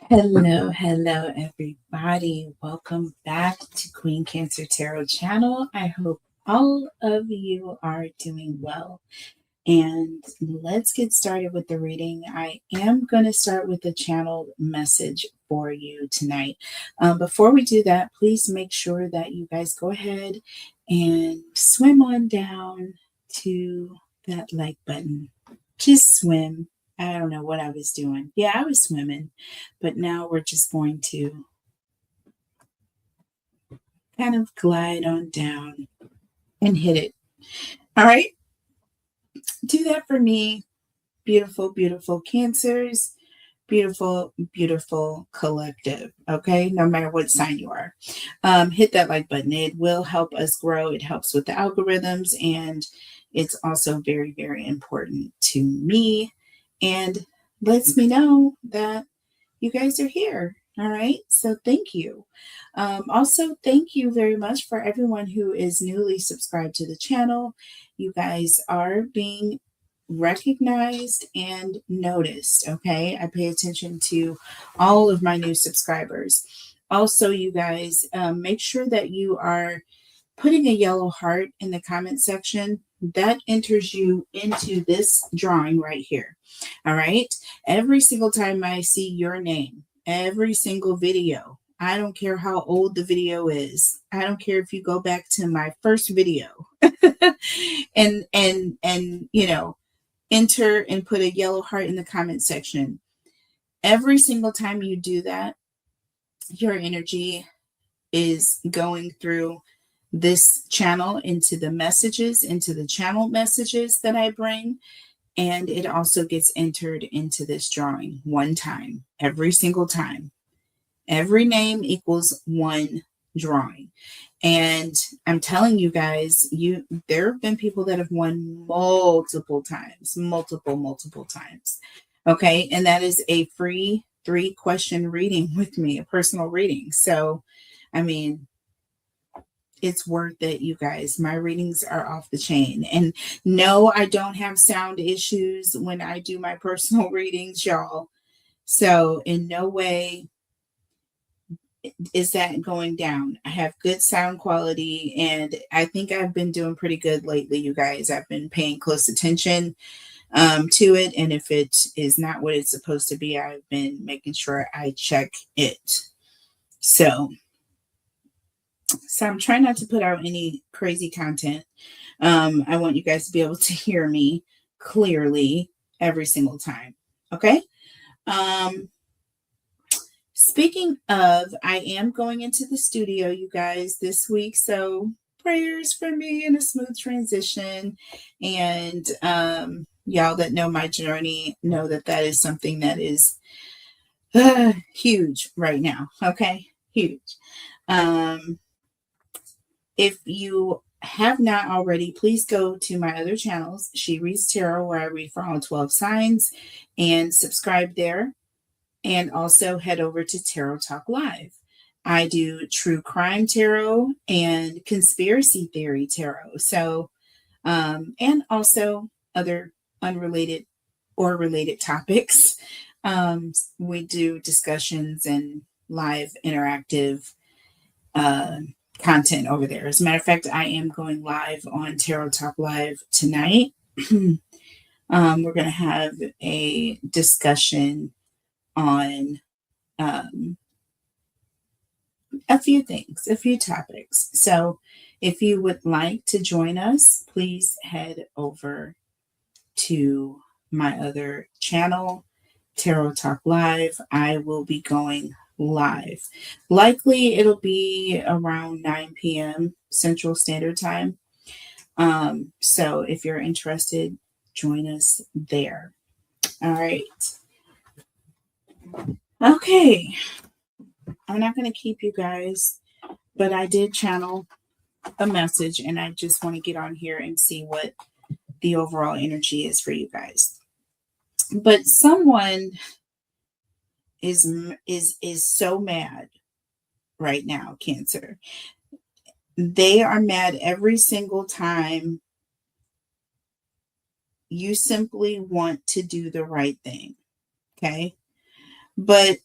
Hello, hello, everybody. Welcome back to Queen Cancer Tarot channel. I hope all of you are doing well. And let's get started with the reading. I am going to start with the channel message for you tonight. Before we do that, please make sure that you guys go ahead and swim on down to that like button. Just swim. I don't know what I was doing. Yeah, I was swimming, but now we're just going to kind of glide on down and hit it. All right. Do that for me. Beautiful, beautiful Cancers. Beautiful, beautiful collective. Okay. No matter what sign you are, hit that like button. It will help us grow. It helps with the algorithms. And it's also very, very important to me and lets me know that you guys are here. All right. So thank you. Also, thank you very much for everyone who is newly subscribed to the channel. You guys are being recognized and noticed. Okay. I pay attention to all of my new subscribers. Also, you guys, make sure that you are putting a yellow heart in the comment section. That enters you into this drawing right here. All right. Every single time I see your name, every single video, I don't care how old the video is. I don't care if you go back to my first video and enter and put a yellow heart in the comment section. Every single time you do that, your energy is going through this channel into the messages, into the channel messages that I bring. And it also gets entered into this drawing one time, every single time. Every name equals one drawing. And I'm telling you guys, there have been people that have won multiple times. Okay. And that is a free 3-question reading with me, a personal reading. So, I mean, it's worth it, you guys. My readings are off the chain. And no, I don't have sound issues when I do my personal readings, y'all. So in no way is that going down. I have good sound quality, and I think I've been doing pretty good lately, you guys. I've been paying close attention to it. And if it is not what it's supposed to be, I've been making sure I check it. So I'm trying not to put out any crazy content. I want you guys to be able to hear me clearly every single time. Okay. Speaking of, I am going into the studio, you guys, this week. So prayers for me and a smooth transition. And y'all that know my journey know that that is something that is huge right now. Okay. Huge. If you have not already, please go to my other channels, She Reads Tarot, where I read for all 12 signs, and subscribe there. And also head over to Tarot Talk Live. I do true crime tarot and conspiracy theory tarot. So, and also other unrelated or related topics. We do discussions and live interactive content over there. As a matter of fact, I am going live on Tarot Talk Live tonight. We're going to have a discussion on a few things, a few topics. So if you would like to join us, please head over to my other channel, Tarot Talk Live. I will be going live. Likely it'll be around 9 p.m. Central Standard Time. So if you're interested, join us there. All right. Okay. I'm not going to keep you guys, but I did channel a message, and I just want to get on here and see what the overall energy is for you guys. But someone is so mad right now, Cancer. They are mad every single time you simply want to do the right thing. Okay. But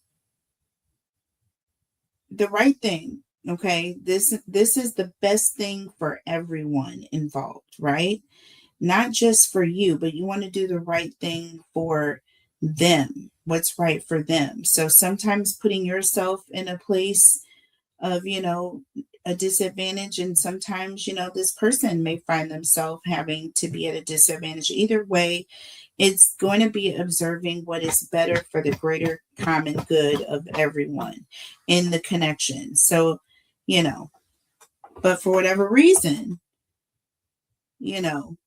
the right thing. Okay. This is the best thing for everyone involved, right? Not just for you, but you want to do the right thing for them, what's right for them. So sometimes putting yourself in a place of, a disadvantage, and sometimes, this person may find themselves having to be at a disadvantage. Either way, it's going to be observing what is better for the greater common good of everyone in the connection. So, you know, but for whatever reason, you know,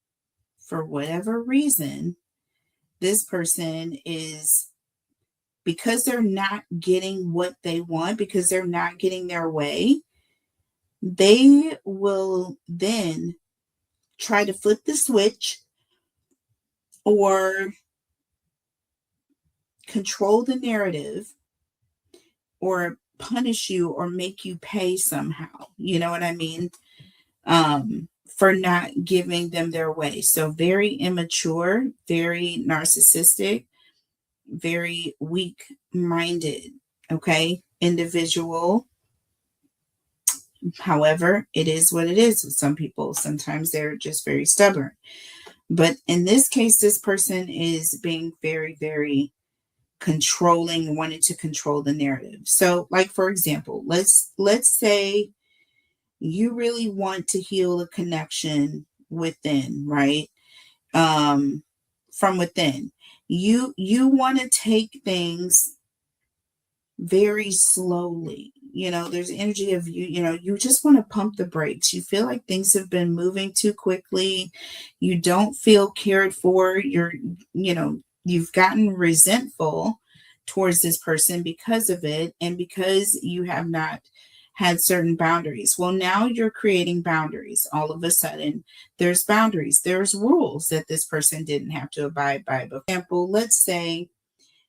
for whatever reason, this person is, because they're not getting what they want, because they're not getting their way, they will then try to flip the switch or control the narrative or punish you or make you pay somehow. You know what I mean? For not giving them their way. So very immature, very narcissistic, very weak minded, okay, individual. However, it is what it is with some people. Sometimes they're just very stubborn. But in this case, this person is being very, very controlling, wanting to control the narrative. So, like for example, let's say you really want to heal a connection within, right? From within. You want to take things very slowly. There's energy of you just want to pump the brakes. You feel like things have been moving too quickly. You don't feel cared for. You've gotten resentful towards this person because of it, and because you have not had certain boundaries. Well, now you're creating boundaries. All of a sudden, there's boundaries. There's rules that this person didn't have to abide by. For example, let's say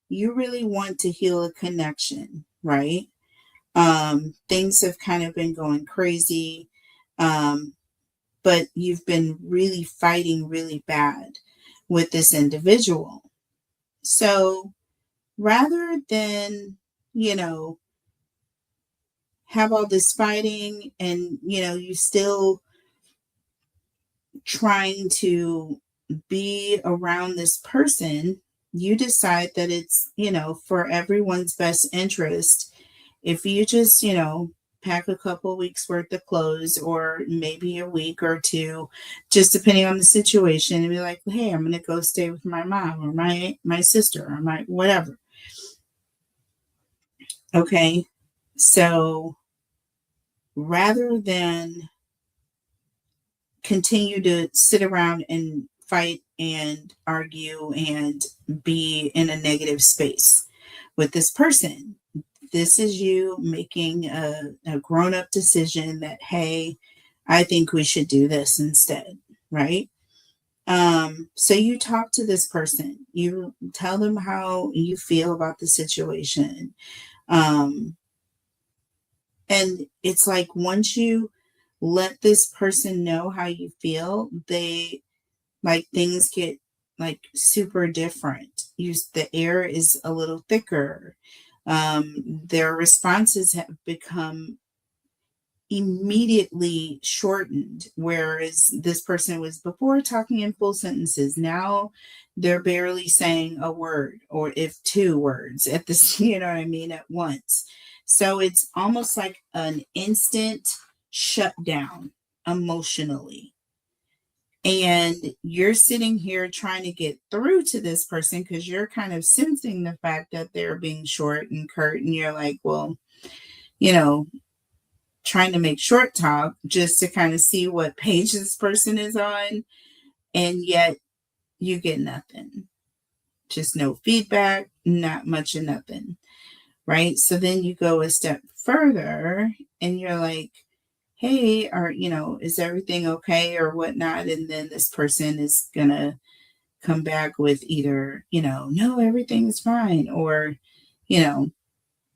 you really want to heal a connection, right? Things have kind of been going crazy, but you've been really fighting really bad with this individual. So rather than, have all this fighting and, you still trying to be around this person, you decide that it's, for everyone's best interest if you just, pack a couple weeks worth of clothes, or maybe a week or two, just depending on the situation, and be like, hey, I'm going to go stay with my mom or my sister or my whatever. Okay. So rather than continue to sit around and fight and argue and be in a negative space with this person, this is you making a grown-up decision that, hey, I think we should do this instead, right? So you talk to this person, you tell them how you feel about the situation. And it's like, once you let this person know how you feel, they like things get like super different. The air is a little thicker. Their responses have become immediately shortened, whereas this person was before talking in full sentences. Now they're barely saying a word, or if two words at this, you know what I mean, at once. So it's almost like an instant shutdown emotionally. And you're sitting here trying to get through to this person because you're kind of sensing the fact that they're being short and curt, and you're like, well, trying to make short talk just to kind of see what page this person is on. And yet you get nothing, just no feedback, not much of nothing. Right. So then you go a step further and you're like, hey, is everything okay or whatnot? And then this person is going to come back with either, no, everything's fine, or,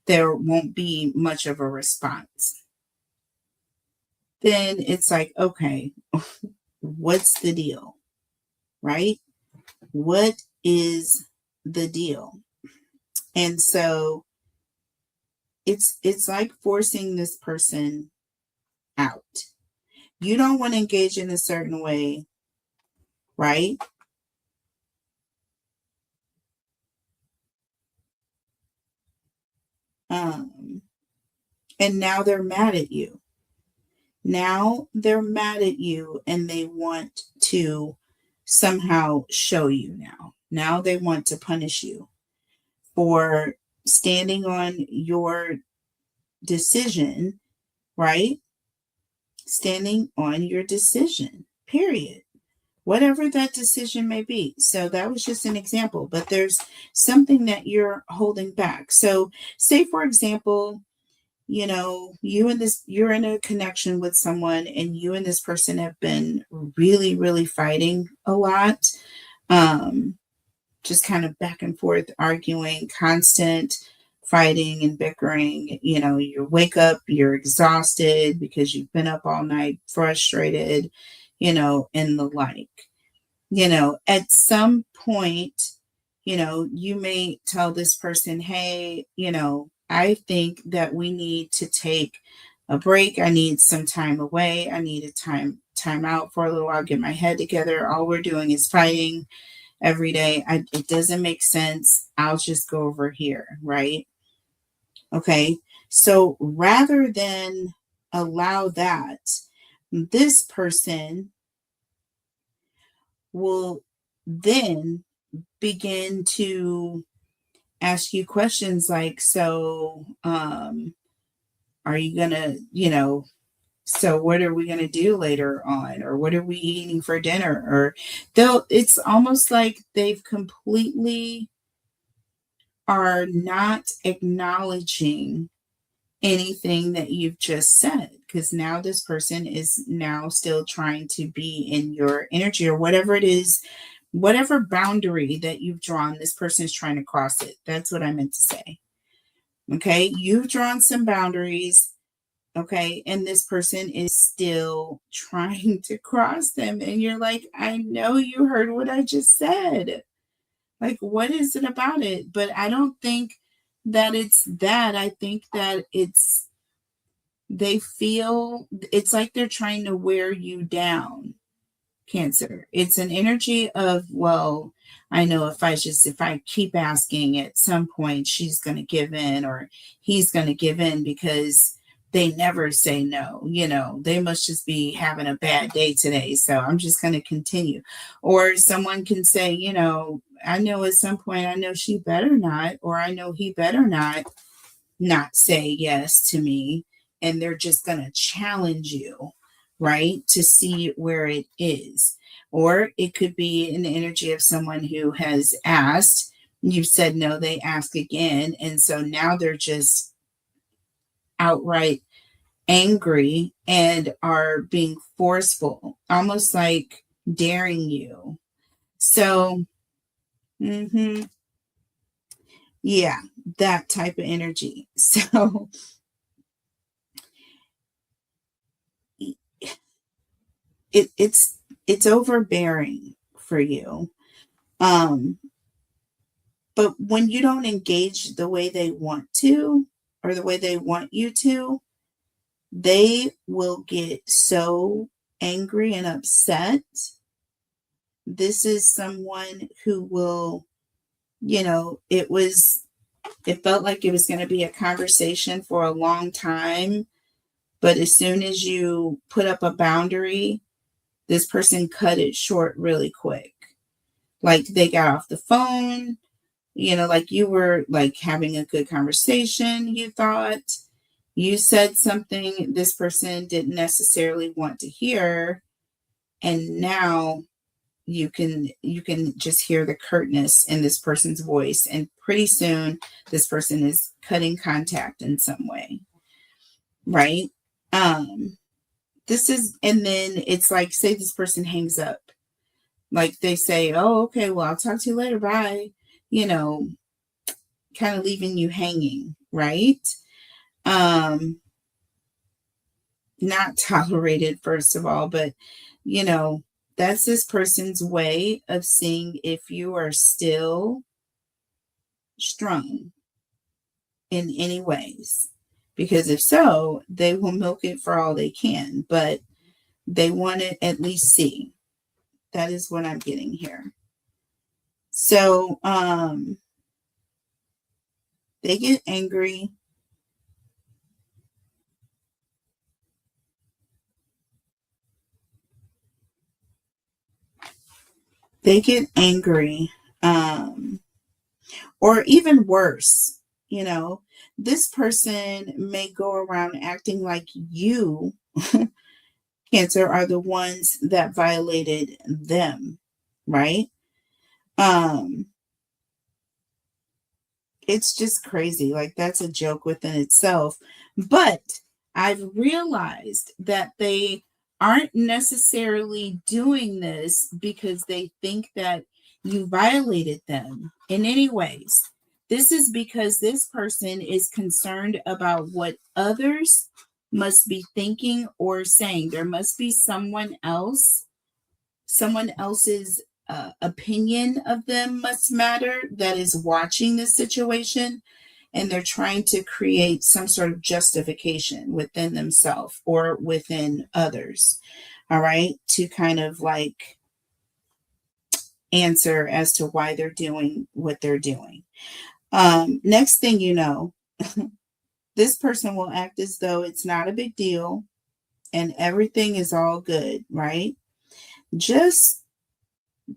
there won't be much of a response. Then it's like, okay, what's the deal? Right? What is the deal? And so it's like forcing this person out. You don't want to engage in a certain way, right? Um, and now they're mad at you. Now they're mad at you and they want to somehow show you now. Now they want to punish you for standing on your decision, right? Standing on your decision, period. Whatever that decision may be. So that was just an example, but there's something that you're holding back. So, say, for example, you're in a connection with someone and you and this person have been really, really fighting a lot. Just kind of back and forth, arguing, constant fighting and bickering. You wake up, you're exhausted because you've been up all night, frustrated, and the like. At some point, you may tell this person, hey, I think that we need to take a break. I need some time away. I need a time out for a little while, get my head together. All we're doing is fighting every day. It doesn't make sense. I'll just go over here, right? Okay. So rather than allow that, this person will then begin to ask you questions like, so are you gonna, so what are we gonna do later on, or what are we eating for dinner? Or it's almost like they've completely are not acknowledging anything that you've just said, because now this person is now still trying to be in your energy, or whatever it is, whatever boundary that you've drawn, this person is trying to cross it. That's what I meant to say. Okay, you've drawn some boundaries, okay, and this person is still trying to cross them, and you're like, I know you heard what I just said. Like, what is it about it? But I don't think that it's that. I think that they feel it's like they're trying to wear you down, Cancer. It's an energy of, well, I know if I keep asking, at some point she's going to give in, or he's going to give in, because they never say no. They must just be having a bad day today, so I'm just going to continue. Or someone can say, I know at some point, I know she better not, or I know he better not say yes to me, and they're just going to challenge you, right, to see where it is. Or it could be an energy of someone who has asked, you said no, they ask again, and so now they're just outright angry and are being forceful, almost like daring you. So yeah, that type of energy. So it's overbearing for you. But when you don't engage the way they want to, or the way they want you to, they will get so angry and upset. This is someone who will, it felt like it was going to be a conversation for a long time, but as soon as you put up a boundary, this person cut it short really quick. Like, they got off the phone, like you were like having a good conversation, you thought, you said something this person didn't necessarily want to hear, and now you can just hear the curtness in this person's voice, and pretty soon this person is cutting contact in some way, right? And then it's like, say this person hangs up, like they say, oh, okay, well, I'll talk to you later, bye, kind of leaving you hanging, right? Not tolerated, first of all, but that's this person's way of seeing if you are still strong in any ways. Because if so, they will milk it for all they can, but they want to at least see. That is what I'm getting here. So, they get angry. They get angry. Or even worse, you know, this person may go around acting like you, Cancer, are the ones that violated them, right? Um, it's just crazy. Like, that's a joke within itself. But I've realized that they aren't necessarily doing this because they think that you violated them in any ways. This is because this person is concerned about what others must be thinking or saying. There must be someone else's opinion of them must matter that is watching this situation, and they're trying to create some sort of justification within themselves or within others, all right, to kind of like answer as to why they're doing what they're doing. Next thing you know, this person will act as though it's not a big deal and everything is all good, right? Just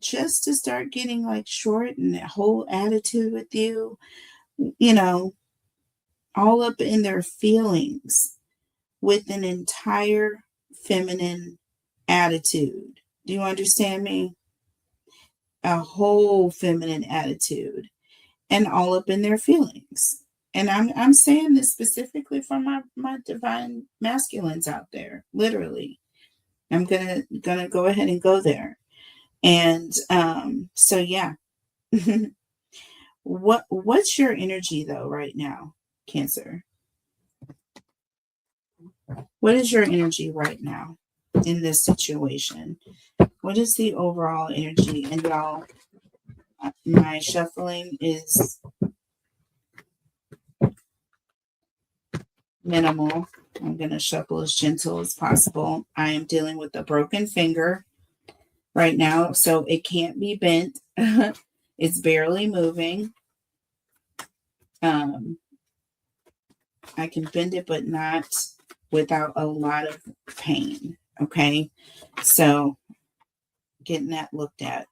to start getting like short and that whole attitude with you, you know, all up in their feelings with an entire feminine attitude. Do you understand me? A whole feminine attitude and all up in their feelings. And I'm saying this specifically for my divine masculines out there, literally. I'm gonna go ahead and go there. And so yeah. What's your energy though right now, Cancer? What is your energy right now in this situation? What is the overall energy? And y'all, my shuffling is minimal. I'm going to shuffle as gentle as possible. I am dealing with a broken finger right now, so it can't be bent. It's barely moving. I can bend it, but not without a lot of pain. Okay, so getting that looked at.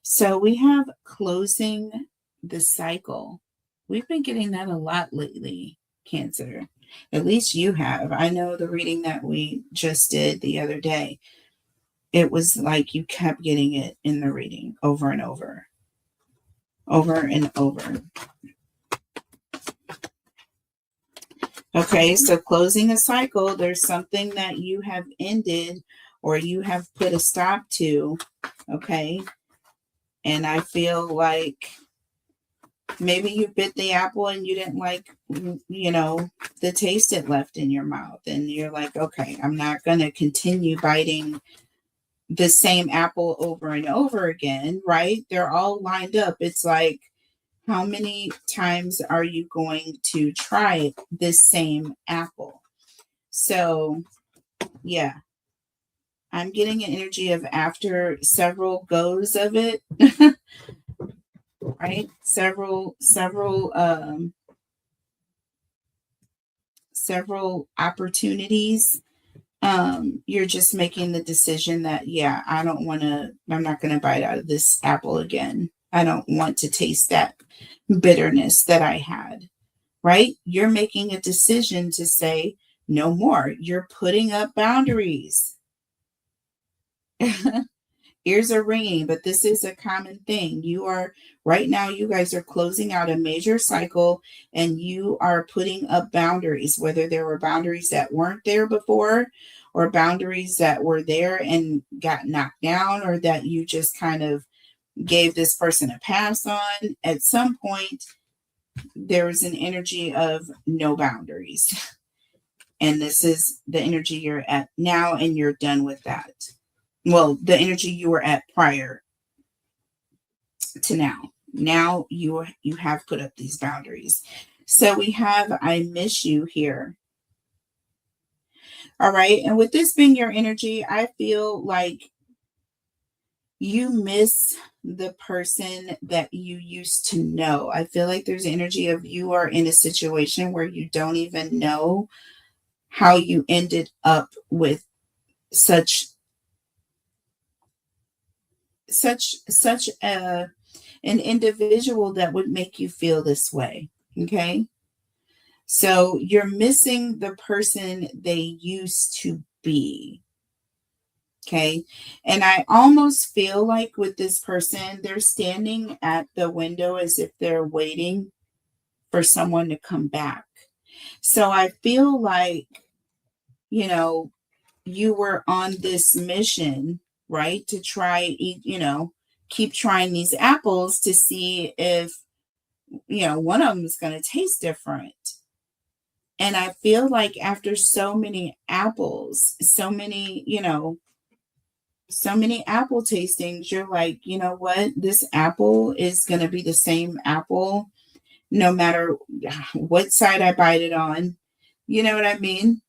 So we have closing the cycle. We've been getting that a lot lately, Cancer. At least you have. I know the reading that we just did the other day, it was like you kept getting it in the reading over and over, over and over. Okay, so closing a cycle, there's something that you have ended or you have put a stop to, okay? And I feel like maybe you bit the apple and you didn't like, you know, the taste it left in your mouth. And you're like, okay, I'm not going to continue biting the same apple over and over again, right? They're all lined up. It's like, how many times are you going to try this same apple? So, yeah, I'm getting an energy of after several goes of it, right? Several opportunities. You're just making the decision that, yeah, I'm not going to bite out of this apple again. I don't want to taste that bitterness that I had, right? You're making a decision to say no more. You're putting up boundaries. Ears are ringing, but this is a common thing. Right now, you guys are closing out a major cycle and you are putting up boundaries, whether there were boundaries that weren't there before or boundaries that were there and got knocked down, or that you just kind of gave this person a pass on. At some point, there is an energy of no boundaries. And this is the energy you're at now, and you're done with that. Well, the energy you were at prior to now. Now you have put up these boundaries. So we have I miss you here. All right. And with this being your energy, I feel like you miss the person that you used to know. I feel like there's energy of you are in a situation where you don't even know how you ended up with such a an individual that would make you feel this way. Okay. So you're missing the person they used to be. Okay. And I almost feel like with this person, they're standing at the window as if they're waiting for someone to come back. So I feel like, you know, you were on this mission, right? To try, keep trying these apples to see if, one of them is going to taste different. And I feel like after so many apples, so many apple tastings, you're like, you know what? This apple is going to be the same apple no matter what side I bite it on. You know what I mean?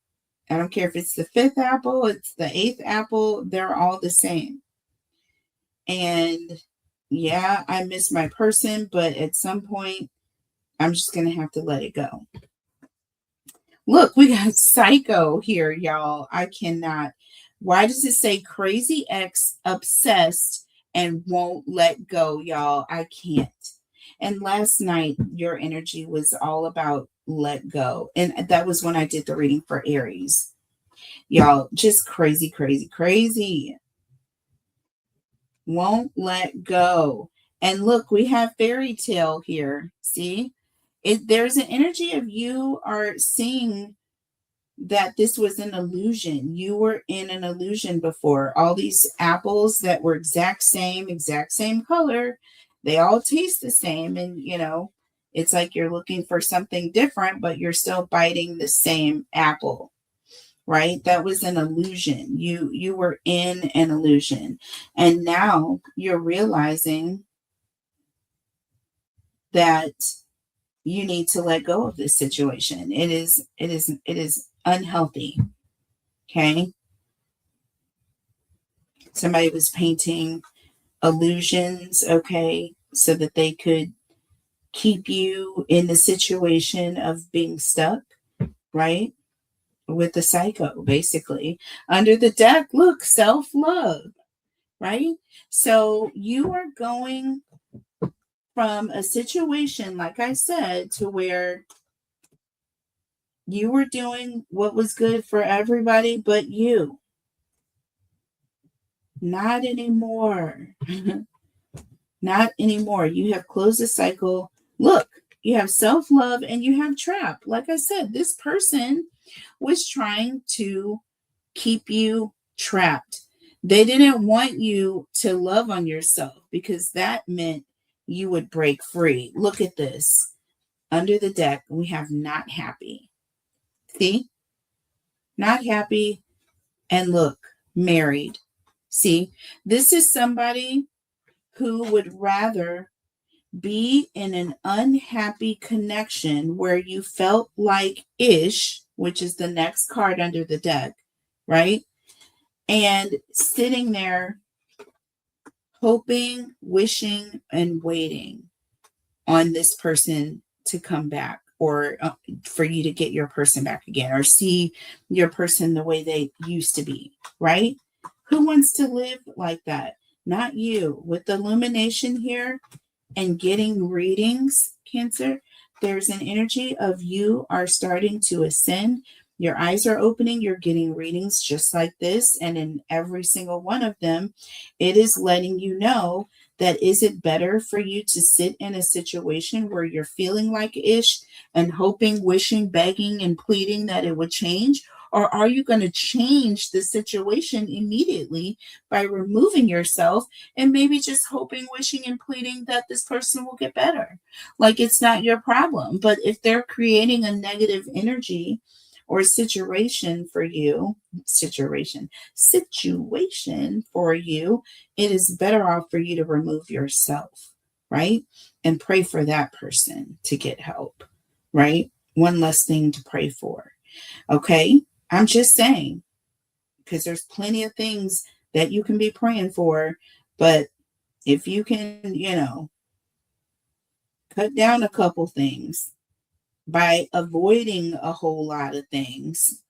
I don't care if it's the fifth apple, it's the eighth apple, they're all the same. And yeah, I miss my person, but at some point, I'm just going to have to let it go. Look, we got Psycho here, y'all. I cannot. Why does it say crazy ex obsessed and won't let go, y'all? I can't. And last night, your energy was all about let go. And that was when I did the reading for Aries. Y'all, just crazy, crazy, crazy. Won't let go. And look, we have fairy tale here. See? There's an energy of you are seeing that this was an illusion. You were in an illusion before. All these apples that were exact same color, they all taste the same. And, it's like you're looking for something different, but you're still biting the same apple, right? That was an illusion. You were in an illusion. And now you're realizing that you need to let go of this situation. It is unhealthy. Okay. Somebody was painting illusions, okay, so that they could keep you in the situation of being stuck, right? With the Psycho, basically. Under the deck, look, self-love, right? So you are going from a situation, like I said, to where you were doing what was good for everybody but you. Not anymore. Not anymore. You have closed the cycle. Look, you have self-love and you have trap. Like I said, this person was trying to keep you trapped. They didn't want you to love on yourself because that meant you would break free. Look at this. Under the deck, we have not happy. See? Not happy. And look, married. See? This is somebody who would rather be in an unhappy connection where you felt like ish, which is the next card under the deck, right? And sitting there hoping, wishing, and waiting on this person to come back, or for you to get your person back again, or see your person the way they used to be, right? Who wants to live like that? Not you. With the illumination here and getting readings, Cancer, there's an energy of you are starting to ascend. Your eyes are opening. You're getting readings just like this. And in every single one of them, it is letting you know that is it better for you to sit in a situation where you're feeling like ish and hoping, wishing, begging, and pleading that it would change? Or are you going to change the situation immediately by removing yourself and maybe just hoping, wishing, and pleading that this person will get better? Like it's not your problem. But if they're creating a negative energy or situation for you, situation for you, it is better off for you to remove yourself, right? And pray for that person to get help, right? One less thing to pray for. Okay. I'm just saying, because there's plenty of things that you can be praying for, but if you can, cut down a couple things by avoiding a whole lot of things,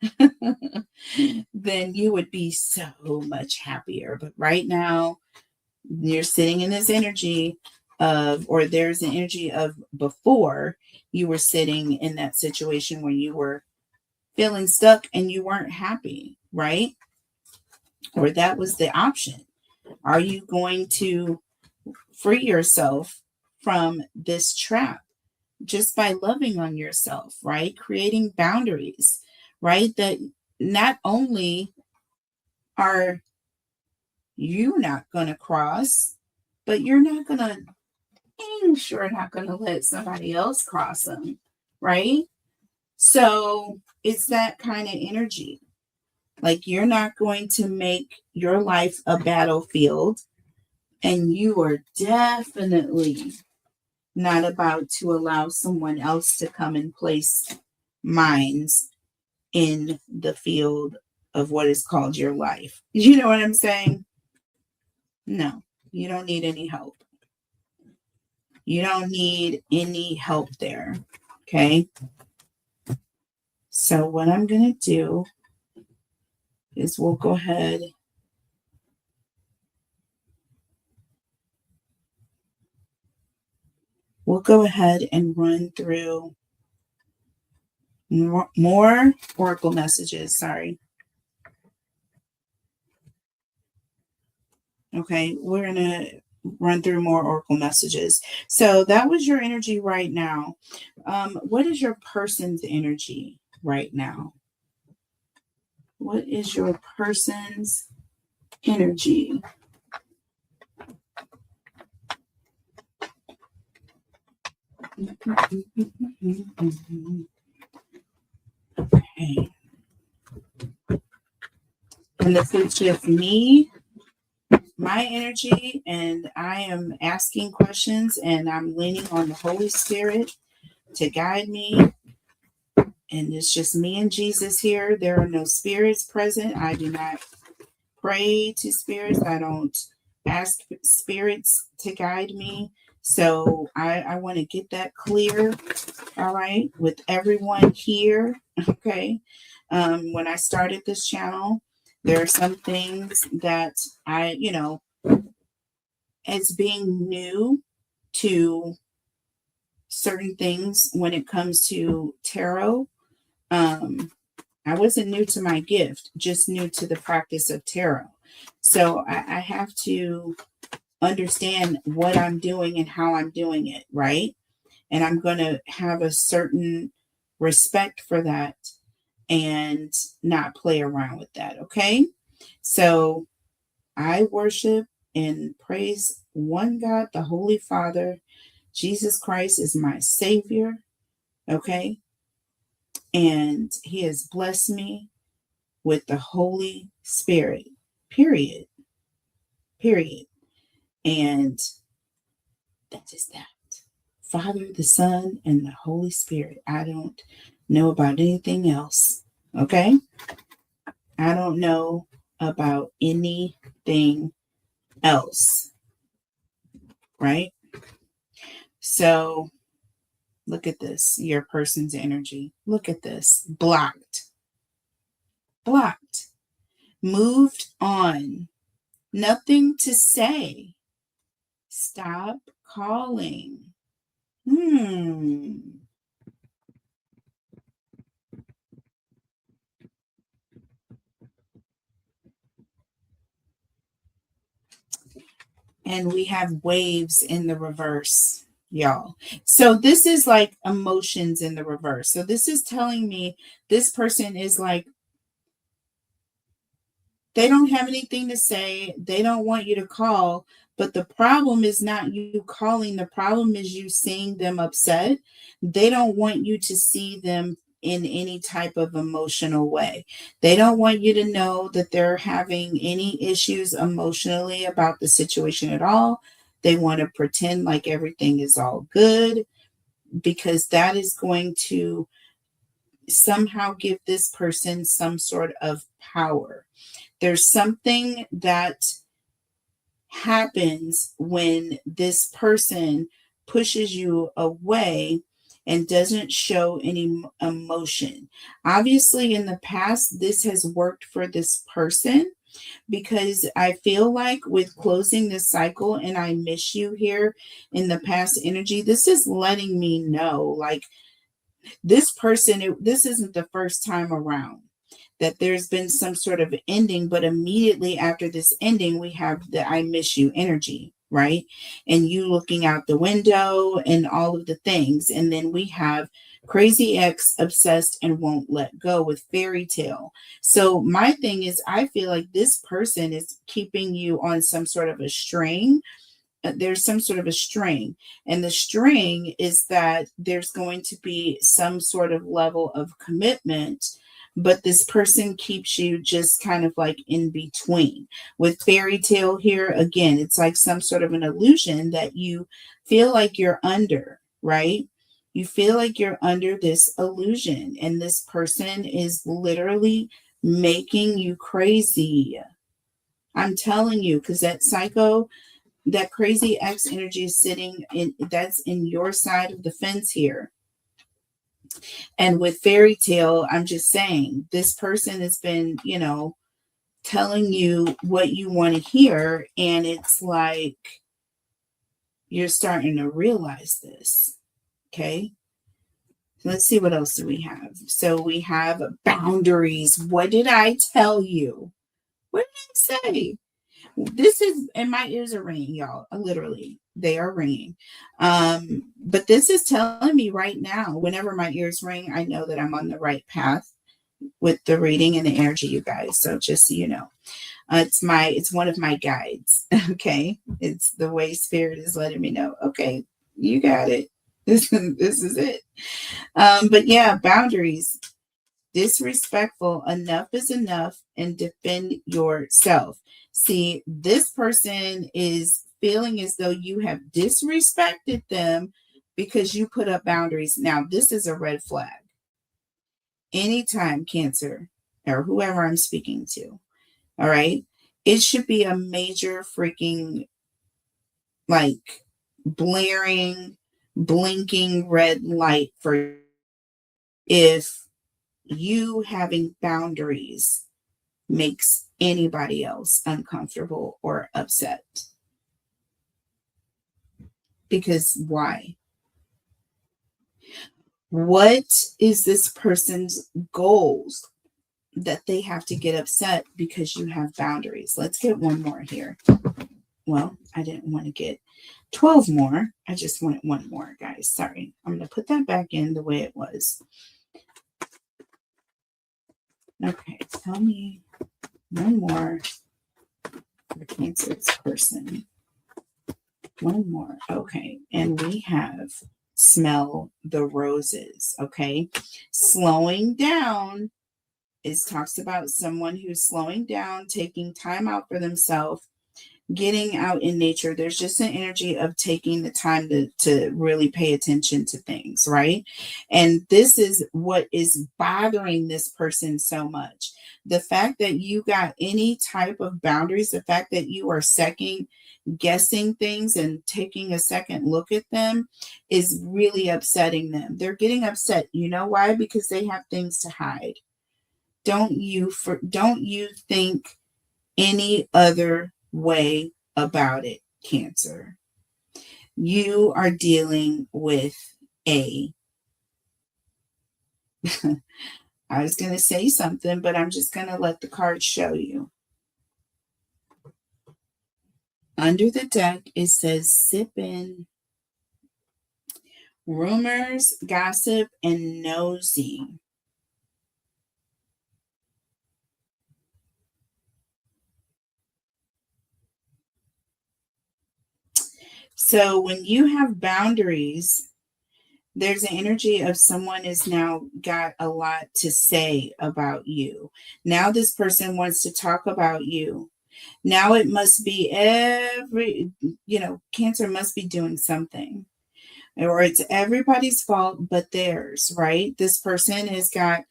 then you would be so much happier. But right now, you're sitting in this energy or there's an energy of before you were sitting in that situation where you were feeling stuck and you weren't happy, right? Or that was the option. Are you going to free yourself from this trap just by loving on yourself, right? Creating boundaries, right? That not only are you not going to cross, but you're not going to, sure not going to let somebody else cross them, right? So it's that kind of energy. Like you're not going to make your life a battlefield, and you are definitely not about to allow someone else to come and place mines in the field of what is called your life. You know what I'm saying? No, you don't need any help. You don't need any help there. Okay. So what I'm going to do is we'll go ahead. We'll go ahead and run through more oracle messages. Sorry. Okay, we're going to run through more oracle messages. So that was your energy right now. What is your person's energy right now? What is your person's energy? Okay. And this is just me, my energy, and I am asking questions and I'm leaning on the Holy Spirit to guide me. And it's just me and Jesus here. There are no spirits present. I do not pray to spirits. I don't ask spirits to guide me. So I want to get that clear, all right, with everyone here, okay? When I started this channel, there are some things that I, as being new to certain things when it comes to tarot, I wasn't new to my gift, just new to the practice of tarot. So I have to understand what I'm doing and how I'm doing it, right? And I'm going to have a certain respect for that and not play around with that, okay? So I worship and praise one God, the Holy Father. Jesus Christ is my Savior, okay? And He has blessed me with the Holy Spirit, period. Period. And that is that. Father, the Son, and the Holy Spirit. I don't know about anything else. Okay? I don't know about anything else. Right? So look at this. Your person's energy. Look at this. Blocked. Blocked. Moved on. Nothing to say. Stop calling. And we have waves in the reverse, y'all. So this is like emotions in the reverse. So this is telling me this person is like, they don't have anything to say. They don't want you to call. But the problem is not you calling. The problem is you seeing them upset. They don't want you to see them in any type of emotional way. They don't want you to know that they're having any issues emotionally about the situation at all. They want to pretend like everything is all good because that is going to somehow give this person some sort of power. There's something that happens when this person pushes you away and doesn't show any emotion. Obviously, in the past, this has worked for this person, because I feel like with closing this cycle and I miss you here in the past energy, this is letting me know, like, this person, this isn't the first time around that there's been some sort of ending, but immediately after this ending, we have the I miss you energy, right? And you looking out the window and all of the things. And then we have crazy ex, obsessed and won't let go with fairy tale. So my thing is, I feel like this person is keeping you on some sort of a string. There's some sort of a string, and the string is that there's going to be some sort of level of commitment, but this person keeps you just kind of like in between. With fairy tale here, again, it's like some sort of an illusion that you feel like you're under, right? You feel like you're under this illusion, and this person is literally making you crazy. I'm telling you, because that psycho, that crazy ex energy is sitting in, that's in your side of the fence here. And with fairy tale, I'm just saying, this person has been, telling you what you want to hear, and it's like you're starting to realize this. Okay, let's see, what else do we have? So we have boundaries. What did I tell you? What did I say? This is, and my ears are ringing, y'all. Literally, they are ringing. But this is telling me right now, whenever my ears ring, I know that I'm on the right path with the reading and the energy, you guys. So just so you know, it's one of my guides. Okay, it's the way spirit is letting me know. Okay, you got it. This is it. But yeah, boundaries. Disrespectful, enough is enough, and defend yourself. See, this person is feeling as though you have disrespected them because you put up boundaries. Now, this is a red flag. Anytime, Cancer, or whoever I'm speaking to, all right, it should be a major freaking, like, blaring, blinking red light for if you having boundaries makes anybody else uncomfortable or upset. Because why? What is this person's goals that they have to get upset because you have boundaries? Let's get one more here. Well, I didn't want to get 12 more. I just wanted one more, guys. Sorry. I'm going to put that back in the way it was. Okay, tell me one more for Cancer's person. One more. Okay, and we have smell the roses. Okay, slowing down is talks about someone who's slowing down, taking time out for themselves, getting out in nature. There's just an energy of taking the time to really pay attention to things, right? And this is what is bothering this person so much. The fact that you got any type of boundaries, the fact that you are second guessing things and taking a second look at them is really upsetting them. They're getting upset. You know why? Because they have things to hide. Don't you think any other way about it, Cancer. You are dealing with I was going to say something, but I'm just going to let the cards show you. Under the deck, it says sipping, rumors, gossip, and nosy. So when you have boundaries, there's an energy of someone has now got a lot to say about you. Now this person wants to talk about you. Now it must be Cancer must be doing something. or it's everybody's fault but theirs, right? This person has got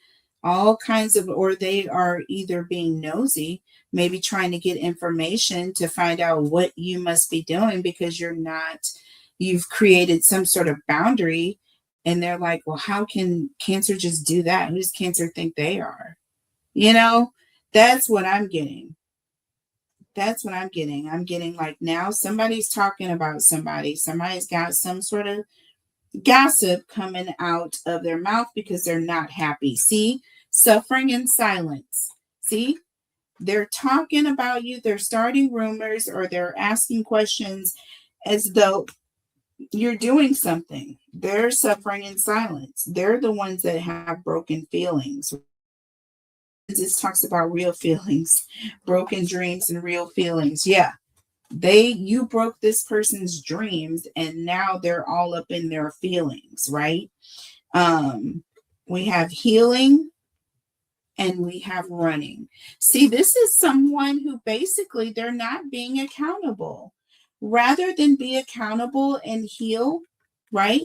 all kinds of, or they are either being nosy, maybe trying to get information to find out what you must be doing because you've created some sort of boundary. And they're like, well, how can Cancer just do that? Who does Cancer think they are? You know, that's what I'm getting. That's what I'm getting. I'm getting like now somebody's talking about somebody. Somebody's got some sort of gossip coming out of their mouth because they're not happy. See, suffering in silence. See, they're talking about you. They're starting rumors or they're asking questions as though you're doing something. They're suffering in silence. They're the ones that have broken feelings. This talks about real feelings, broken dreams and real feelings. Yeah. You broke this person's dreams and now they're all up in their feelings, right? We have healing and we have running. See, this is someone who basically they're not being accountable. Rather than be accountable and heal, right,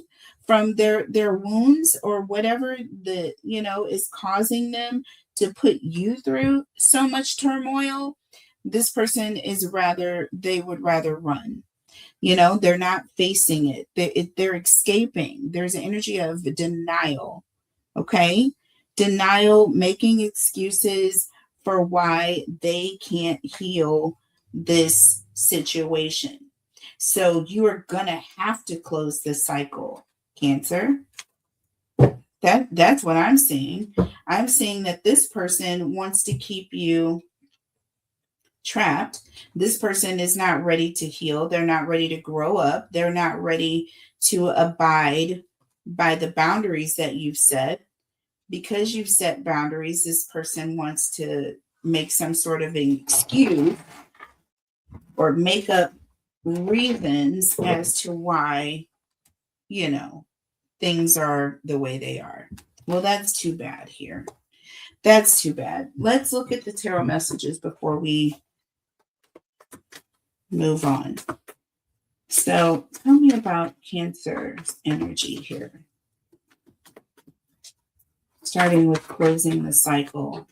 from their wounds or whatever is causing them to put you through so much turmoil, this person they would rather run. They're not facing it. They're escaping. There's an energy of denial. Okay. Denial, making excuses for why they can't heal this situation. So you are going to have to close this cycle, Cancer. That's what I'm seeing. I'm seeing that this person wants to keep you trapped. This person is not ready to heal. They're not ready to grow up. They're not ready to abide by the boundaries that you've set. Because you've set boundaries, this person wants to make some sort of an excuse or make up reasons as to why, things are the way they are. Well, that's too bad here. That's too bad. Let's look at the tarot messages before we move on. So tell me about Cancer's energy here. Starting with closing the cycle.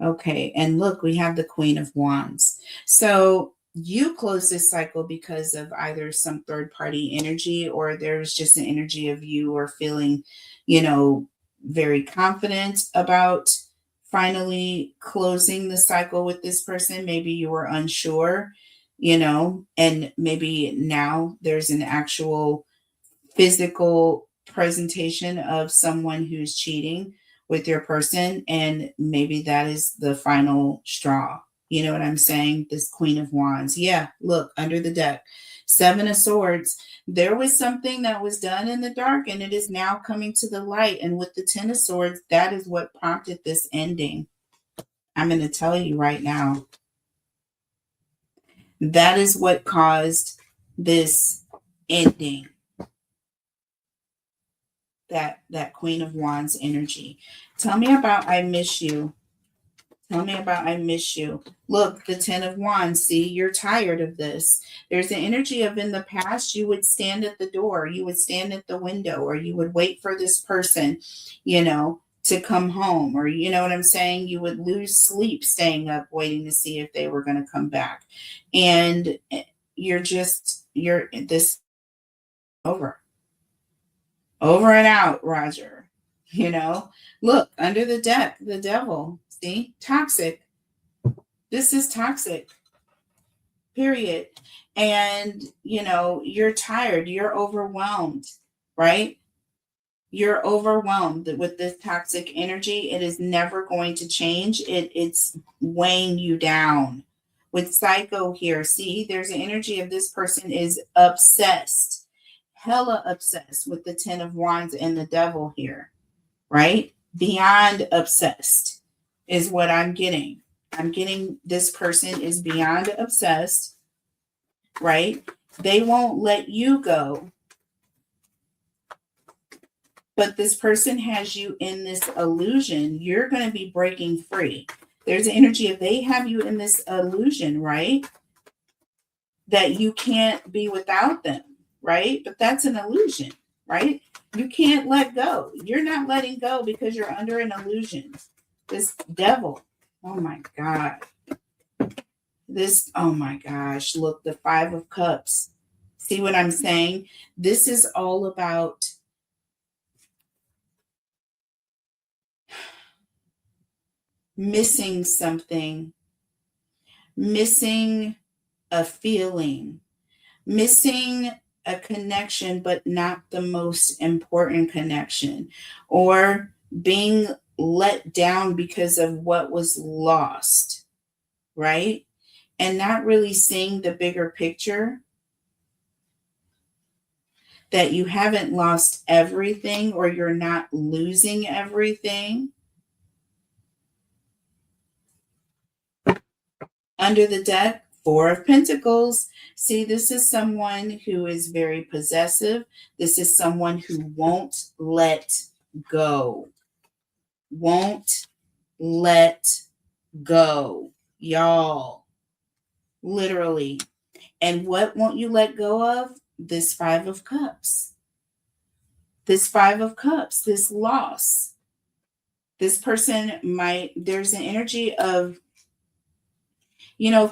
Okay, and look, we have the Queen of Wands. So you close this cycle because of either some third party energy or there's just an energy of you or feeling, very confident about finally closing the cycle with this person. Maybe you were unsure, and maybe now there's an actual physical presentation of someone who's cheating with your person, and maybe that is the final straw. You know what I'm saying? This Queen of Wands. Yeah, look, under the deck. 7 of Swords. There was something that was done in the dark and it is now coming to the light. And with the 10 of Swords, that is what prompted this ending. I'm going to tell you right now. That is what caused this ending. That Queen of Wands energy. Tell me about I miss you. Tell me about I miss you. Look, the 10 of Wands. See, you're tired of this. There's an energy of in the past, you would stand at the door, you would stand at the window, or you would wait for this person, to come home, or you know what I'm saying? You would lose sleep staying up waiting to see if they were going to come back. And you're this over and out, Roger. Look, under the deck, the devil. See, toxic. This is toxic. Period. And, you're tired. You're overwhelmed, right? You're overwhelmed with this toxic energy. It is never going to change. It's weighing you down. With Psycho here, see, there's an energy of this person is obsessed. Hella obsessed with the 10 of Wands and the devil here, right? Beyond obsessed is what I'm getting. I'm getting this person is beyond obsessed, right? They won't let you go. But this person has you in this illusion. You're going to be breaking free. There's an energy of they have you in this illusion, right? That you can't be without them, right? But that's an illusion. right? You can't let go. You're not letting go because you're under an illusion. This devil. Oh my God. This, oh my gosh. Look, the 5 of Cups. See what I'm saying? This is all about missing something, missing a feeling, missing a connection, but not the most important connection, or being let down because of what was lost, right? And not really seeing the bigger picture, that you haven't lost everything or you're not losing everything. Under the deck, 4 of Pentacles. See, this is someone who is very possessive. This is someone who won't let go. Won't let go. Y'all. Literally. And what won't you let go of? This 5 of Cups. This 5 of Cups. This loss. This person might, there's an energy of,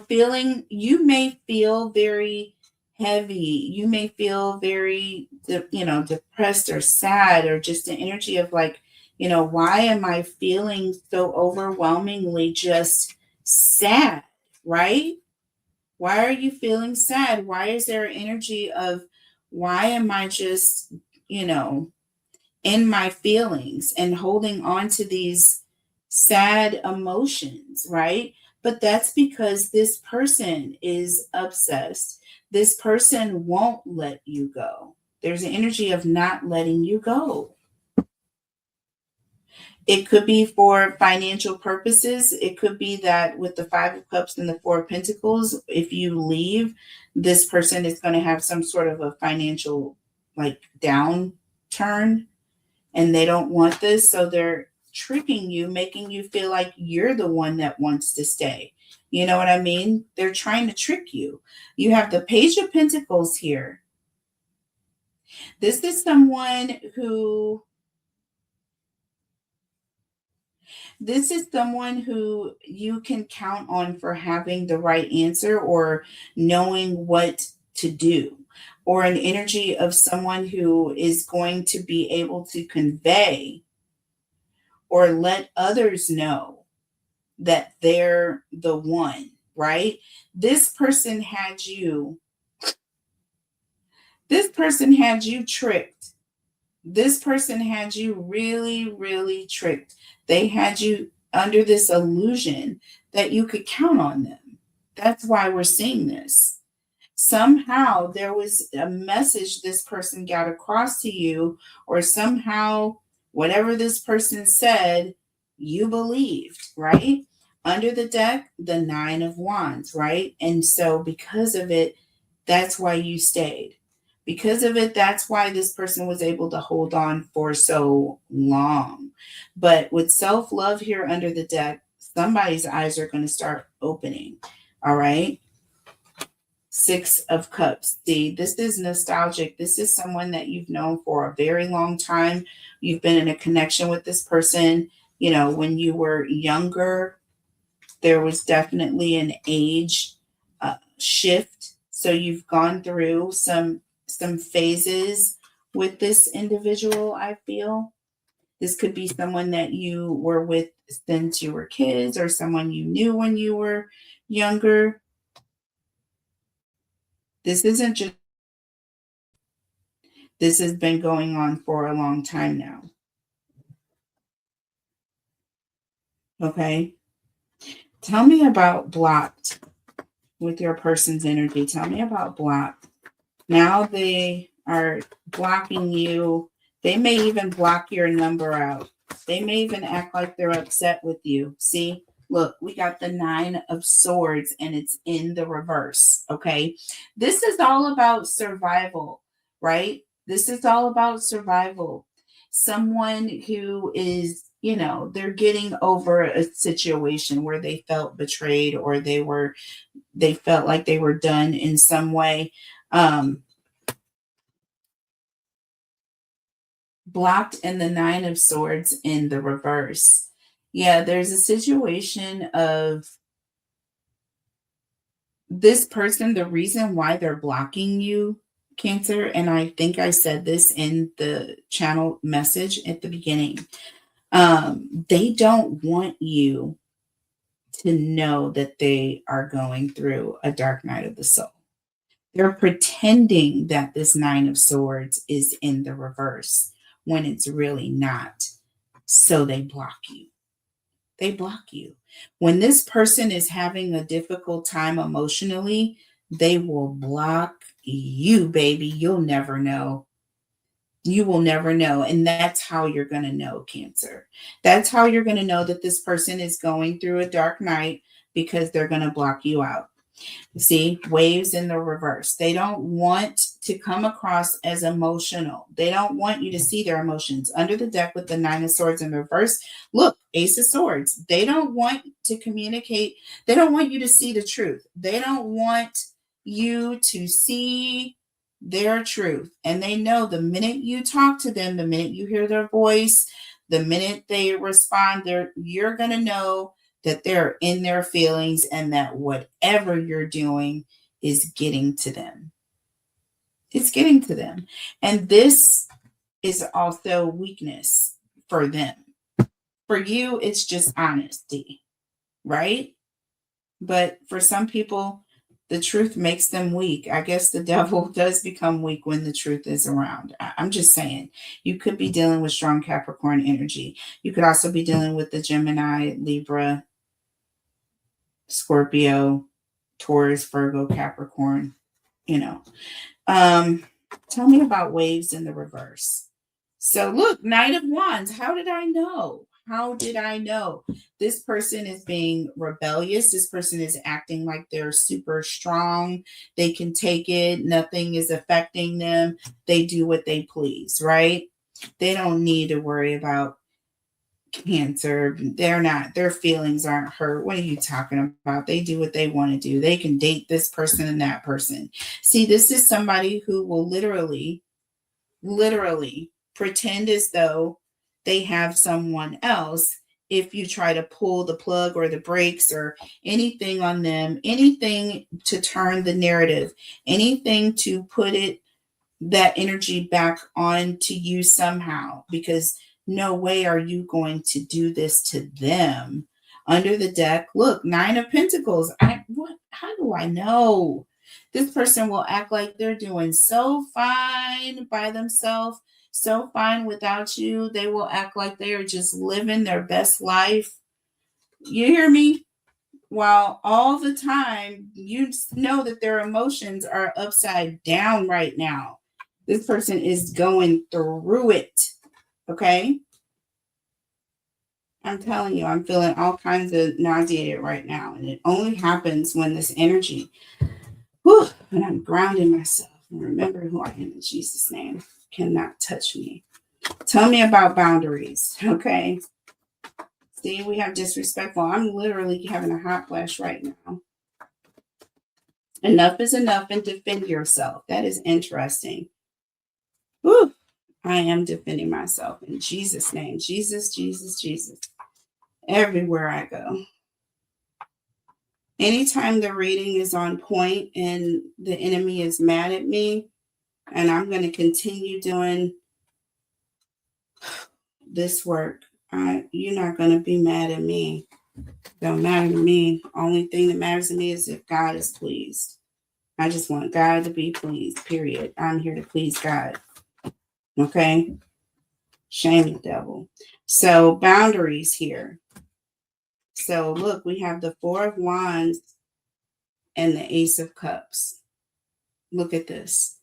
feeling, you may feel very heavy. You may feel very, depressed or sad, or just an energy of like, why am I feeling so overwhelmingly just sad, right? Why are you feeling sad? Why is there an energy of, why am I just, in my feelings and holding on to these sad emotions, right? But that's because this person is obsessed. This person won't let you go. There's an energy of not letting you go. It could be for financial purposes. It could be that with the 5 of Cups and the 4 of Pentacles, if you leave, this person is going to have some sort of a financial like downturn, and they don't want this. So they're tricking you, making you feel like you're the one that wants to stay. You know what I mean? They're trying to trick you. You have the Page of Pentacles here. This is someone who you can count on for having the right answer or knowing what to do, or an energy of someone who is going to be able to convey or let others know that they're the one, right? This person had you tricked. This person had you really, really tricked. They had you under this illusion that you could count on them. That's why we're seeing this. Somehow there was a message this person got across to you, or somehow whatever this person said, you believed, right? Under the deck, the 9 of Wands, right? And so because of it, that's why you stayed. Because of it, that's why this person was able to hold on for so long. But with self-love here under the deck, somebody's eyes are going to start opening. All right. 6 of Cups. See, this is nostalgic. This is someone that you've known for a very long time. You've been in a connection with this person. When you were younger, there was definitely an age shift. So you've gone through some phases with this individual, I feel. This could be someone that you were with since you were kids, or someone you knew when you were younger. This isn't just, this has been going on for a long time now. Okay. Tell me about blocked with your person's energy. Tell me about blocked. Now they are blocking you. They may even block your number out. They may even act like they're upset with you. See, look, we got the 9 of Swords and it's in the reverse. Okay. This is all about survival, right? This is all about survival. Someone who is, they're getting over a situation where they felt betrayed, or they felt like they were done in some way. blocked and the Nine of Swords in the reverse. Yeah, there's a situation of this person, the reason why they're blocking you, Cancer, and I think I said this in the channel message at the beginning. They don't want you to know that they are going through a dark night of the soul. They're pretending that this Nine of Swords is in the reverse when it's really not. So they block you. They block you. When this person is having a difficult time emotionally, they will block you, baby. You'll never know. You will never know. And that's how you're going to know, Cancer. That's how you're going to know that this person is going through a dark night, because they're going to block you out. See, waves in the reverse. They don't want to come across as emotional. They don't want you to see their emotions. Under the deck with the Nine of Swords in reverse, look, Ace of Swords. They don't want to communicate. They don't want you to see the truth. They don't want you to see their truth. And they know the minute you talk to them, the minute you hear their voice, the minute they respond, you're going to know that they're in their feelings and that whatever you're doing is getting to them. It's getting to them. And this is also weakness for them. For you, it's just honesty, right? But for some people, the truth makes them weak. I guess the devil does become weak when the truth is around. I'm just saying, you could be dealing with strong Capricorn energy. You could also be dealing with the Gemini, Libra, Scorpio, Taurus, Virgo, Capricorn, you know. Tell me about waves in the reverse. So look, Knight of Wands. How did I know? How did I know? This person is being rebellious. This person is acting like they're super strong. They can take it. Nothing is affecting them. They do what they please, right? They don't need to worry about Cancer. They're not, their feelings aren't hurt. What are you talking about? They do what they want to do. They can date this person and that person. See, this is somebody who will literally pretend as though they have someone else if you try to pull the plug or the brakes or anything on them, anything to turn the narrative, anything to put that energy back onto you somehow, because no way are you going to do this to them. Under the deck, look, Nine of Pentacles. How do I know? This person will act like they're doing so fine by themselves, so fine without you. They will act like they are just living their best life. You hear me? While all the time you know that their emotions are upside down right now. This person is going through it. Okay? I'm telling you, I'm feeling all kinds of nauseated right now. And it only happens when this energy, when I'm grounding myself and remember who I am in Jesus' name, cannot touch me. Tell me about boundaries. Okay? See, we have disrespectful. I'm literally having a hot flash right now. Enough is enough, and defend yourself. That is interesting. Whew. I am defending myself in Jesus' name. Jesus, Jesus, Jesus. Everywhere I go. Anytime the reading is on point and the enemy is mad at me, and I'm going to continue doing this work, you're not going to be mad at me. Don't matter to me. Only thing that matters to me is if God is pleased. I just want God to be pleased, period. I'm here to please God. Okay? Shame the devil. So boundaries here. So look, we have the Four of Wands and the Ace of Cups. Look at this.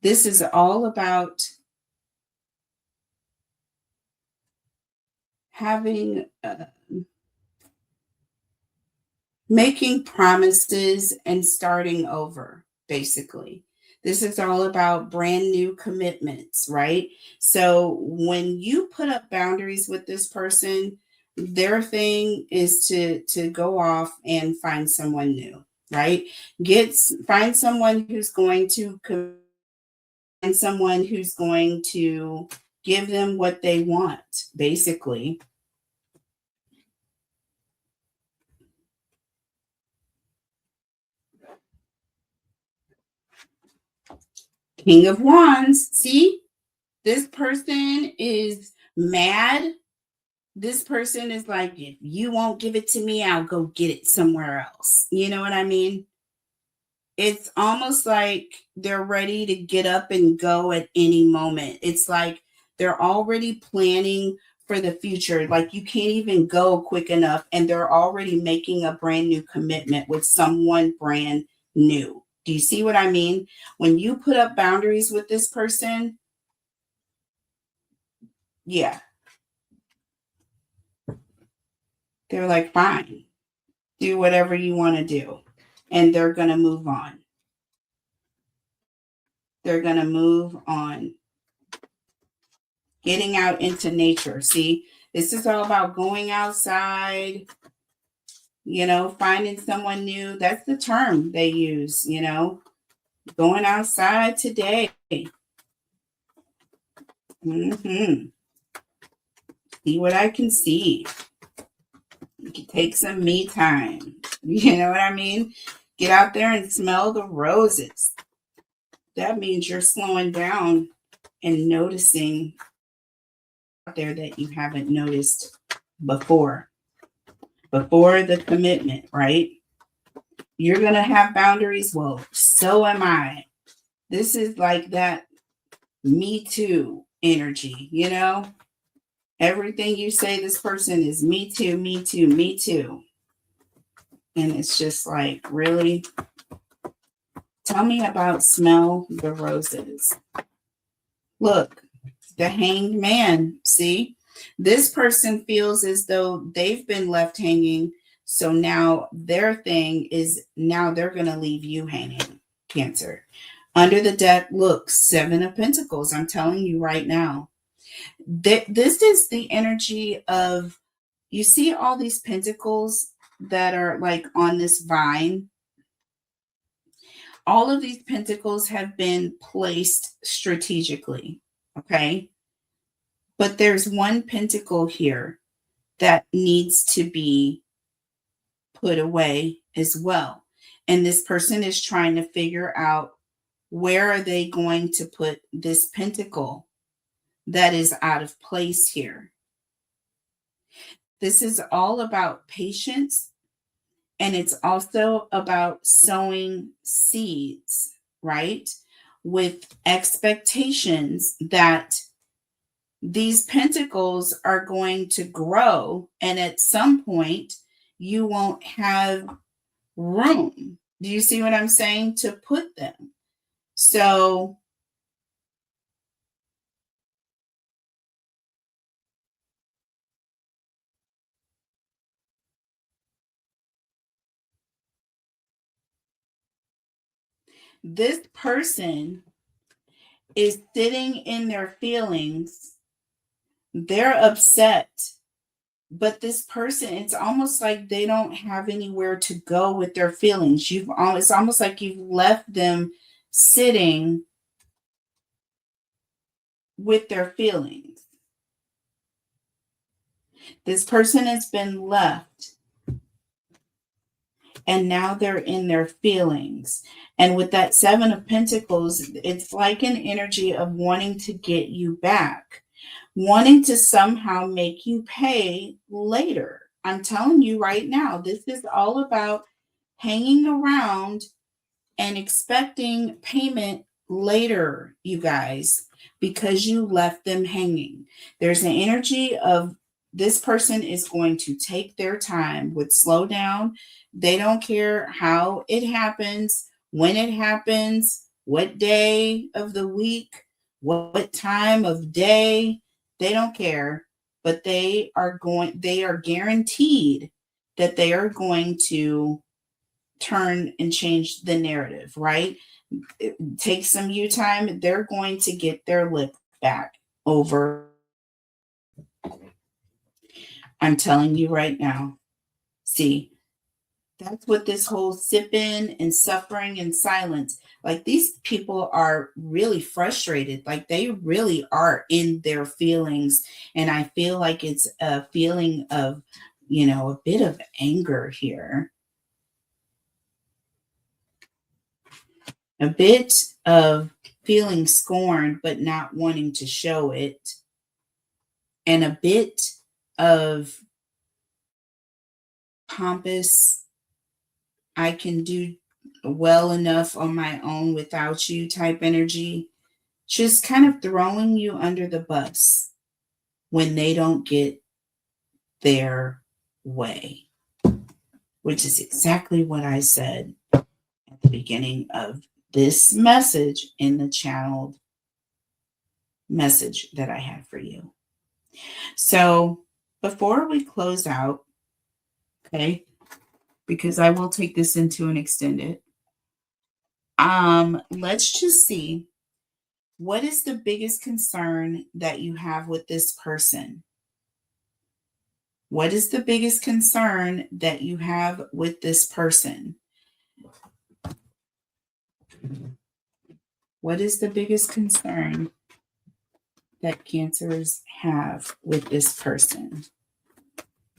This is all about having, making promises and starting over, basically. This is all about brand new commitments, right? So when you put up boundaries with this person, their thing is to go off and find someone new, right? Find someone who's going to Give them what they want, basically. King of Wands. See, this person is mad. This person is like, if you won't give it to me, I'll go get it somewhere else. You know what I mean? It's almost like they're ready to get up and go at any moment. It's like they're already planning for the future. Like you can't even go quick enough, and they're already making a brand new commitment with someone brand new. Do you see what I mean? When you put up boundaries with this person, yeah, they're like, fine, do whatever you want to do. And they're going to move on. They're going to move on. Getting out into nature. See, this is all about going outside, finding someone new. That's the term they use, going outside today. See what I can see. You can take some me time. You know what I mean? Get out there and smell the roses. That means you're slowing down and noticing out there that you haven't noticed before the commitment, right? You're going to have boundaries. Well, so am I. This is like that me too energy, Everything you say, this person is me too, me too, me too. And it's just like, really? Tell me about smell the roses. Look, the hanged man, see? This person feels as though they've been left hanging. So now their thing is now they're going to leave you hanging, Cancer. Under the deck, look, 7 of Pentacles. I'm telling you right now. This is the energy of, you see all these pentacles that are like on this vine? All of these pentacles have been placed strategically, okay? But there's one pentacle here that needs to be put away as well. And this person is trying to figure out, where are they going to put this pentacle that is out of place here? This is all about patience, and it's also about sowing seeds, right? With expectations that these pentacles are going to grow, and at some point you won't have room. Do you see what I'm saying? To put them. So this person is sitting in their feelings. They're upset. But this person, it's almost like they don't have anywhere to go with their feelings. It's almost like you've left them sitting with their feelings. This person has been left, and now they're in their feelings. And with that 7 of Pentacles, it's like an energy of wanting to get you back, wanting to somehow make you pay later. I'm telling you right now, this is all about hanging around and expecting payment later, you guys, because you left them hanging. There's an energy of, this person is going to take their time, would slow down. They don't care how it happens, when it happens, what day of the week, what time of day. They don't care, but they are guaranteed that they are going to turn and change the narrative, right? It takes some you time. They're going to get their lip back over. I'm telling you right now. See, That's what this whole sipping and suffering in silence. Like these people are really frustrated. Like they really are in their feelings. And I feel like it's a feeling of, a bit of anger here. A bit of feeling scorned, but not wanting to show it. And a bit of pompous, I can do well enough on my own without you type energy. Just kind of throwing you under the bus when they don't get their way, which is exactly what I said at the beginning of this message in the channeled message that I had for you. So before we close out, okay, because I will take this into an extended, let's just see, what is the biggest concern that you have with this person? What is the biggest concern that you have with this person? What is the biggest concern that Cancers have with this person?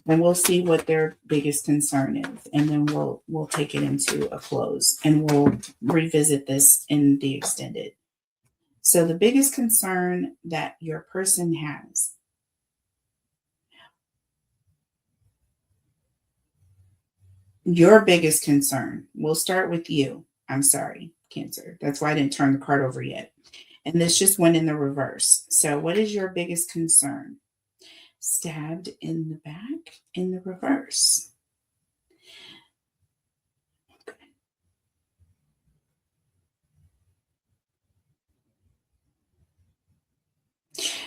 And we'll see what their biggest concern is, and then we'll take it into a close, and we'll revisit this in the extended. So the biggest concern that your person has. Your biggest concern. We'll start with you. I'm sorry, Cancer. That's why I didn't turn the card over yet. And this just went in the reverse. So what is your biggest concern? Stabbed in the back in the reverse. Okay.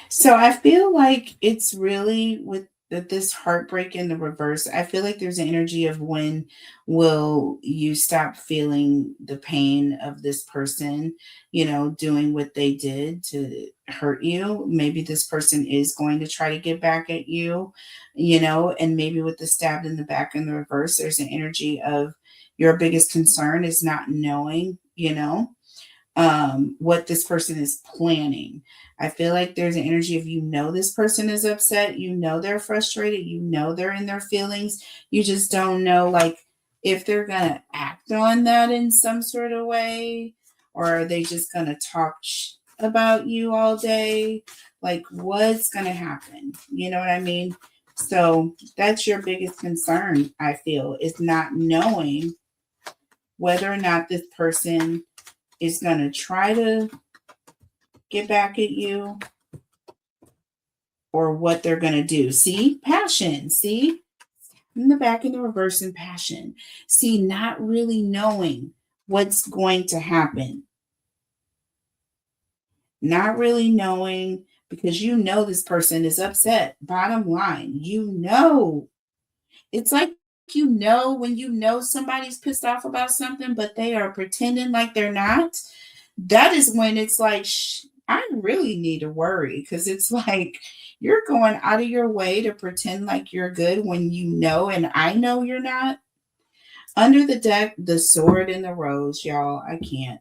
So I feel like it's really with this heartbreak in the reverse. I feel like there's an energy of when will you stop feeling the pain of this person, doing what they did to hurt you. Maybe this person is going to try to get back at you, and maybe with the stabbed in the back in the reverse, there's an energy of your biggest concern is not knowing, what this person is planning. I feel like there's an energy of, this person is upset, they're frustrated, they're in their feelings. You just don't know, like, if they're going to act on that in some sort of way, or are they just going to talk about you all day? Like, what's going to happen? You know what I mean? So that's your biggest concern, I feel, is not knowing whether or not this person is going to try to get back at you or what they're going to do. See, passion. See, in the back in the reverse and passion. See, not really knowing what's going to happen. Not really knowing because this person is upset. Bottom line, It's like when somebody's pissed off about something, but they are pretending like they're not. That is when it's like, I really need to worry, because it's like you're going out of your way to pretend like you're good when and I know you're not. Under the deck, the sword and the rose, y'all. I can't.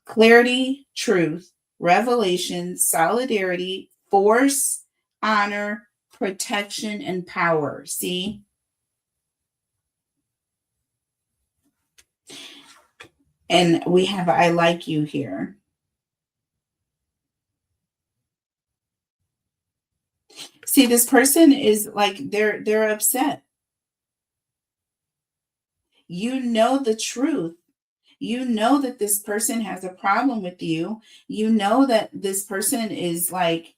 Clarity, truth, revelation, solidarity, force, honor, protection, and power. See? And we have I like you here. See, this person is like they're upset. You know the truth. You know that this person has a problem with you. You know that this person is like,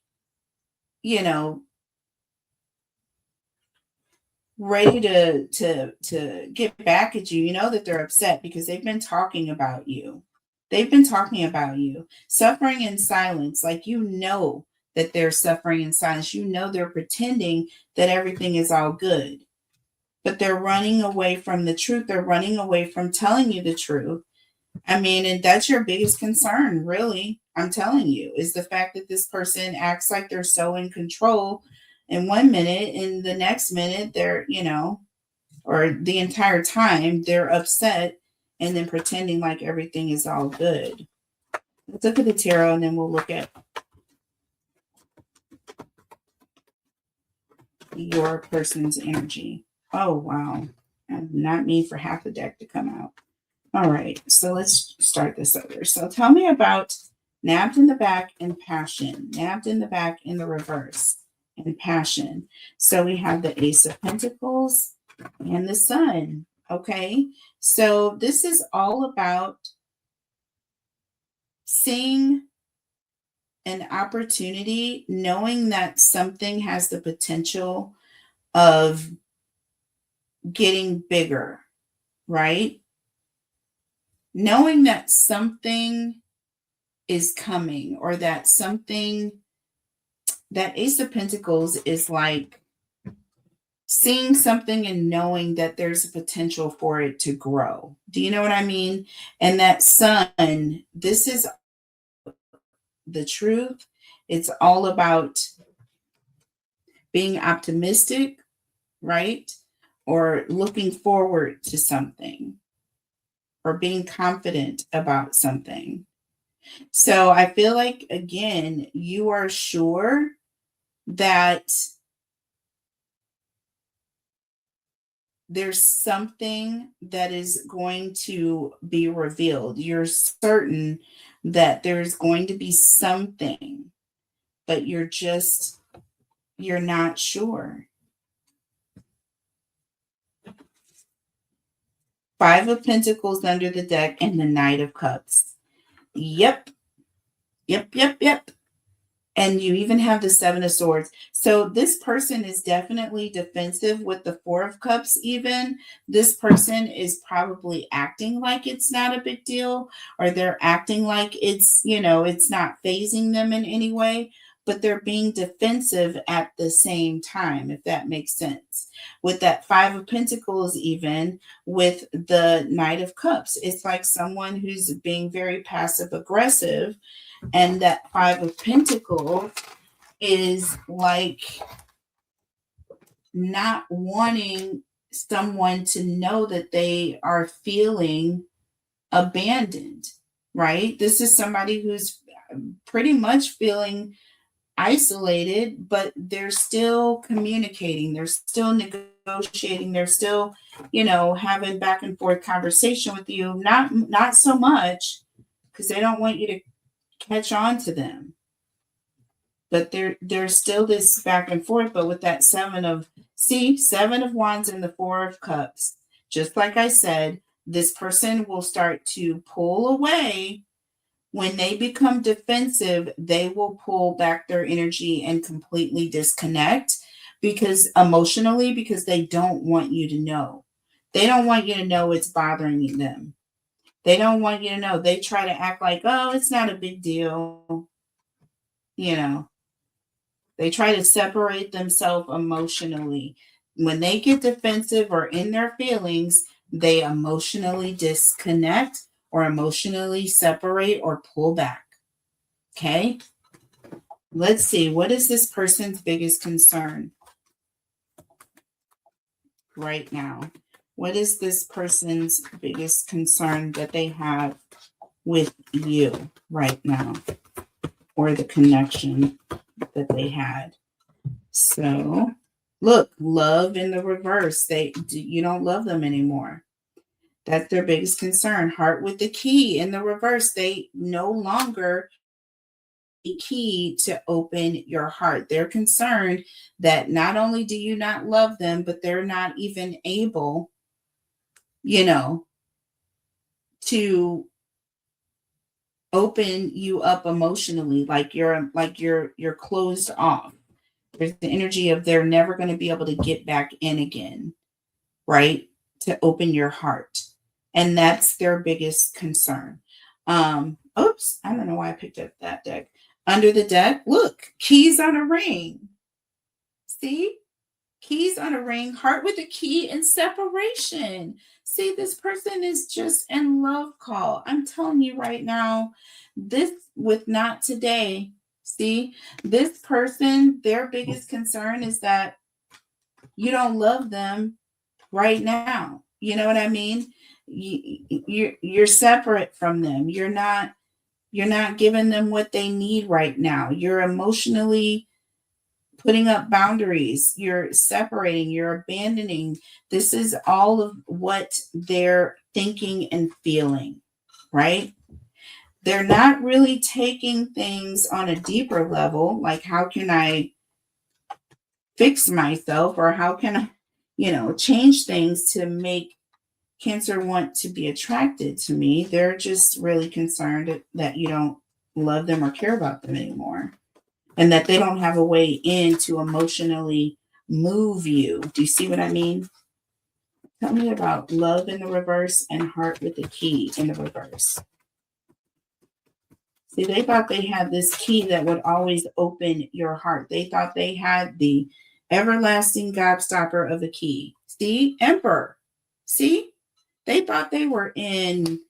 ready to get back at you. You know that they're upset because they've been talking about you. They've been talking about you. Suffering in silence. Like, that they're suffering in silence. They're pretending that everything is all good. But they're running away from the truth. They're running away from telling you the truth. I mean, and that's your biggest concern, really. I'm telling you, is the fact that this person acts like they're so in control in one minute, and the next minute they're, or the entire time they're upset and then pretending like everything is all good. Let's look at the tarot and then we'll look at your person's energy. Oh, wow. I did not mean for half the deck to come out. All right, so let's start this over. So tell me about nabbed in the back and passion. Nabbed in the back in the reverse and passion. So we have the Ace of Pentacles and the Sun. Okay, so this is all about seeing an opportunity, knowing that something has the potential of getting bigger, right? Knowing that something is coming, or that something, that Ace of Pentacles is like seeing something and knowing that there's a potential for it to grow. Do you know what I mean? And that Sun, this is the truth. It's all about being optimistic, right? Or looking forward to something, or being confident about something. So I feel like, again, you are sure that there's something that is going to be revealed. You're certain that there's going to be something, but you're not sure. Five of Pentacles under the deck and the Knight of Cups. Yep. And you even have the Seven of Swords. So this person is definitely defensive with the Four of Cups even. This person is probably acting like it's not a big deal, or they're acting like it's, it's not phasing them in any way, but they're being defensive at the same time, if that makes sense. With that Five of Pentacles, even with the Knight of Cups, it's like someone who's being very passive aggressive. And that Five of Pentacles is like not wanting someone to know that they are feeling abandoned, right? This is somebody who's pretty much feeling isolated, but they're still communicating, they're still negotiating, they're still, having back and forth conversation with you. Not so much because they don't want you to catch on to them, but there's still this back and forth. But with that Seven of Wands and the Four of Cups, just like I said, this person will start to pull away. When they become defensive, they will pull back their energy and completely disconnect, because emotionally, because they don't want you to know. They don't want you to know it's bothering them. They don't want you to know. They try to act like, oh, it's not a big deal. They try to separate themselves emotionally. When they get defensive or in their feelings, they emotionally disconnect or emotionally separate or pull back. Okay? Let's see. What is this person's biggest concern right now? What is this person's biggest concern that they have with you right now, or the connection that they had? So, look, love in the reverse. You don't love them anymore. That's their biggest concern. Heart with the key in the reverse. They no longer a key to open your heart. They're concerned that not only do you not love them, but they're not even able, to open you up emotionally, like you're closed off. There's the energy of they're never going to be able to get back in again, right? To open your heart. And that's their biggest concern. Oops, I don't know why I picked up that deck. Under the deck, look, keys on a ring. See? Keys on a ring, heart with a key, and separation. See, this person is just in love call. I'm telling you right now, this with not today. See, this person, their biggest concern is that you don't love them right now. You know what I mean? You're separate from them. You're not giving them what they need right now. You're emotionally putting up boundaries. You're separating, you're abandoning. This is all of what they're thinking and feeling, right? They're not really taking things on a deeper level, like how can I fix myself, or how can I, change things to make Cancer want to be attracted to me. They're just really concerned that you don't love them or care about them anymore, and that they don't have a way in to emotionally move you. Do you see what I mean? Tell me about love in the reverse and heart with the key in the reverse. See, they thought they had this key that would always open your heart. They thought they had the everlasting gobstopper of the key. See, Emperor. See, they thought they were in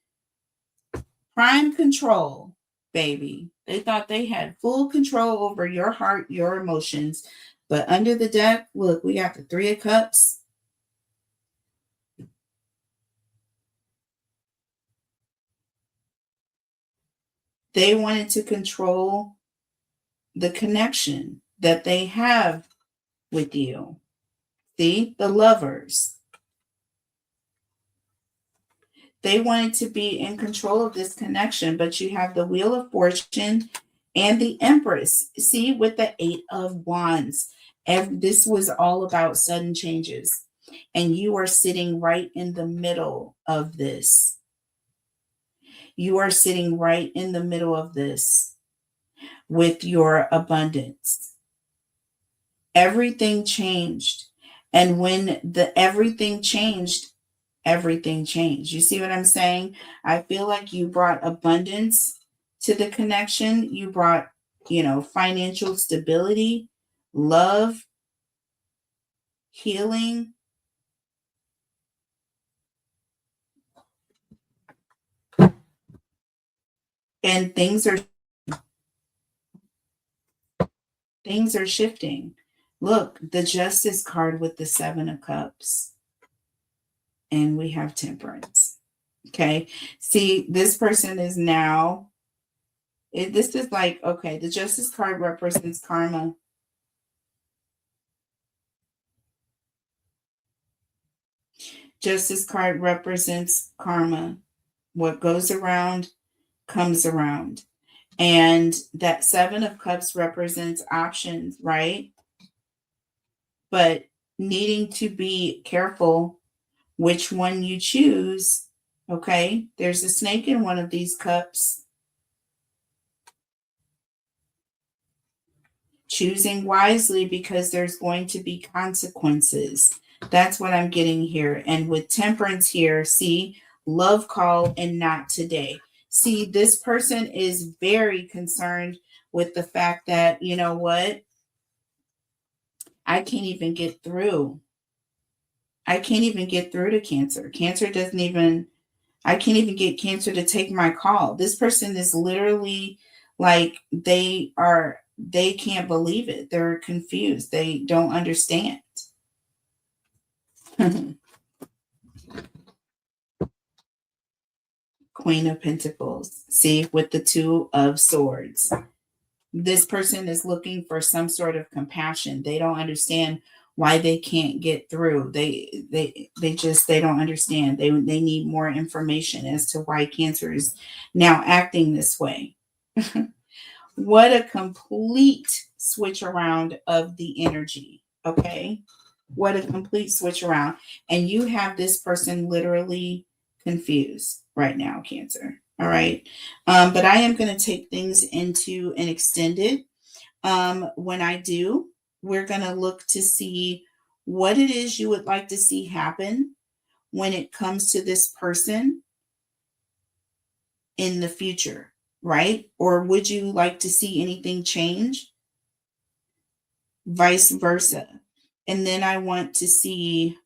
prime control, baby. They thought they had full control over your heart, your emotions. But under the deck, look, we got the Three of Cups. They wanted to control the connection that they have with you. See, the Lovers. They wanted to be in control of this connection, but you have the Wheel of Fortune and the Empress. See, with the Eight of Wands. This was all about sudden changes. And you are sitting right in the middle of this. You are sitting right in the middle of this with your abundance. Everything changed. And when everything changed, everything changed. You see what I'm saying? I feel like you brought abundance to the connection. You brought, financial stability, love, healing. And things are shifting. Look, the Justice card with the Seven of Cups. And we have Temperance. Okay. See, this person is now, this is like, okay, the Justice card represents karma. Justice card represents karma. What goes around comes around. And that Seven of Cups represents options, right? But needing to be careful which one you choose. Okay, there's a snake in one of these cups. Choosing wisely, because there's going to be consequences. That's what I'm getting here. And with Temperance here, see, love call and not today. See, this person is very concerned with the fact that, you know what? I can't even get through. I can't even get through to Cancer. Cancer doesn't even, I can't even get Cancer to take my call. This person is literally like, they can't believe it. They're confused. They don't understand. Queen of Pentacles. See, with the Two of Swords. This person is looking for some sort of compassion. They don't understand why they can't get through. They don't understand. They need more information as to why Cancer is now acting this way. What a complete switch around of the energy. Okay. What a complete switch around. And you have this person literally confused right now, Cancer. All right. But I am going to take things into an extended. When I do, we're going to look to see what it is you would like to see happen when it comes to this person in the future, right? Or would you like to see anything change? Vice versa. And then I want to see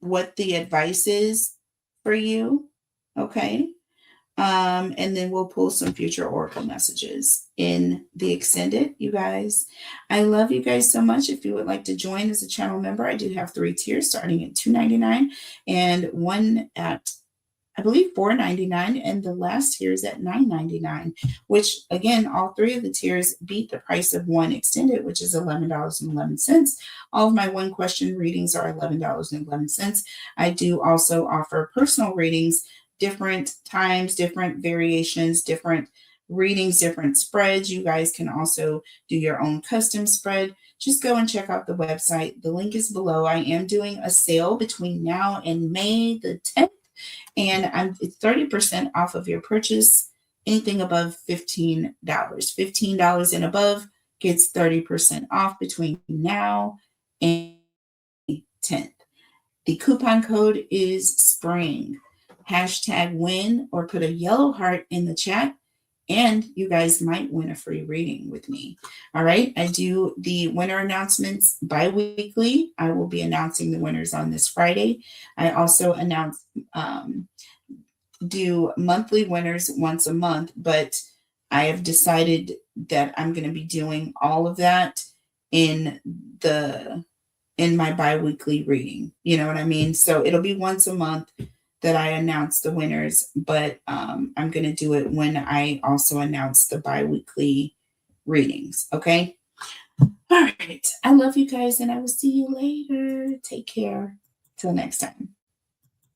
what the advice is for you. Okay. And then we'll pull some future oracle messages in the extended, you guys. I love you guys so much. If you would like to join as a channel member, I do have 3 tiers starting at $2.99 and one at, I believe, $4.99, and the last tier is at $9.99, which again, all 3 of the tiers beat the price of one extended, which is $11.11. All of my one question readings are $11.11. I do also offer personal readings, different times, different variations, different readings, different spreads. You guys can also do your own custom spread. Just go and check out the website. The link is below. I am doing a sale between now and May the 10th. And it's 30% off of your purchase, anything above $15. $15 and above gets 30% off between now and 10th. The coupon code is SPRING. #win or put a yellow heart in the chat, and you guys might win a free reading with me. All right. I do the winner announcements bi-weekly. I will be announcing the winners on this Friday. I also do monthly winners once a month, but I have decided that I'm going to be doing all of that in my bi-weekly reading. You know what I mean? So it'll be once a month that I announce the winners, but I'm going to do it when I also announce the bi-weekly readings. Okay. All right. I love you guys, and I will see you later. Take care. Till next time.